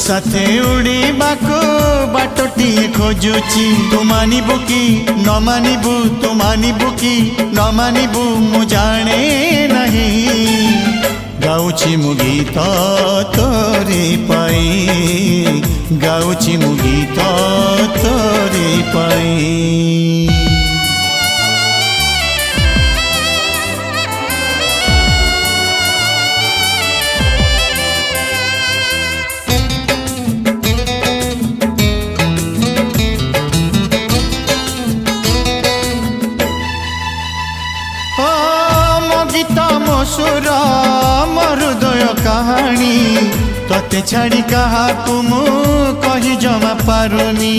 साथे उड़ीबाको बाटोटी खोजुची तू मानिबु कि न मानिबु तू मानिबु कि न मानिबु मु जाने नहीं गाउची मु गीत तोरे पाई गाउची मु गीत तोरे पाई। गीत मो सुर मो हृदय कहानी तोते छाड़ी कहा मु कही जमा पारुनी।